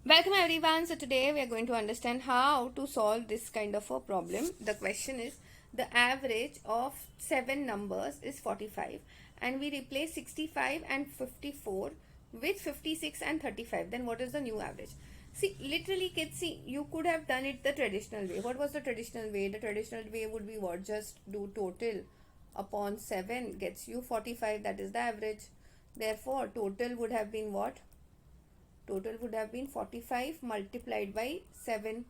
Welcome everyone. So today we are going to understand how to solve this kind of a problem. The question is the average of 7 numbers is 45 and we replace 65 and 54 with 56 and 35. Then what is the new average? See, literally kids, see, you could have done it the traditional way. What was the traditional way? The traditional way would be what? Just do total upon 7 gets you 45. That is the average. Therefore, total would have been what? Total would have been 45 multiplied by 7,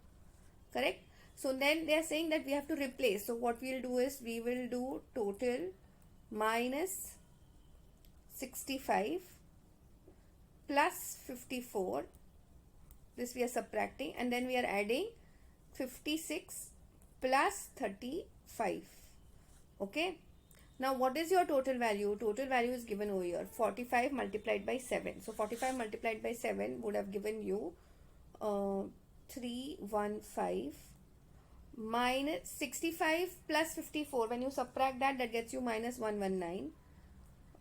correct? So then they are saying that we have to replace. So what we'll do is we will do total minus 65 plus 54. This we are subtracting, and then we are adding 56 plus 35. Okay. Now what is your total value? Total value is given over here, 45 multiplied by 7. So 45 multiplied by 7 would have given you 315 minus 65 plus 54. When you subtract that, that gets you minus 119.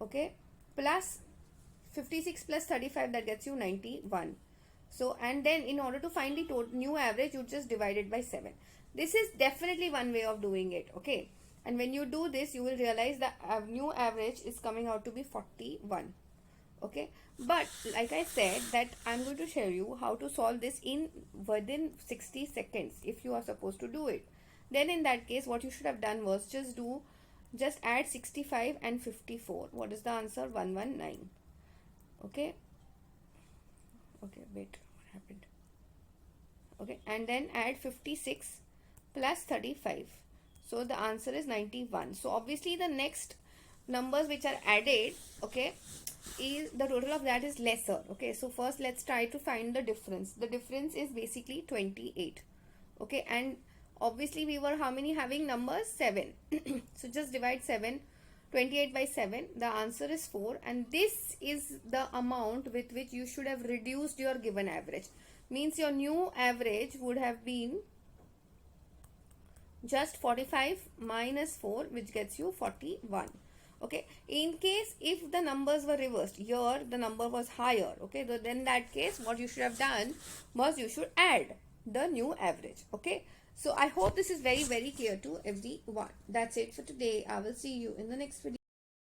Okay. Plus 56 plus 35, that gets you 91. So, and then in order to find the new average, you just divide it by 7. This is definitely one way of doing it. Okay. And when you do this, you will realize the new average is coming out to be 41. Okay. But like I said, that I'm going to show you how to solve this within 60 seconds if you are supposed to do it. Then in that case, what you should have done was just add 65 and 54. What is the answer? 119. Okay. Okay, wait, what happened? Okay, and then add 56 plus 35. So the answer is 91. So obviously the next numbers which are added, okay, is the total of that is lesser. Okay, so first let's try to find the difference. The difference is basically 28. Okay, and obviously we were how many having numbers? 7. So just divide 28 by 7. The answer is 4, and this is the amount with which you should have reduced your given average. Means your new average would have been just 45 minus 4, which gets you 41. Okay, in case if the numbers were reversed, here the number was higher, okay, so then that case what you should have done was you should add the new average. Okay, so I hope this is very clear to everyone. That's it for today. I will see you in the next video.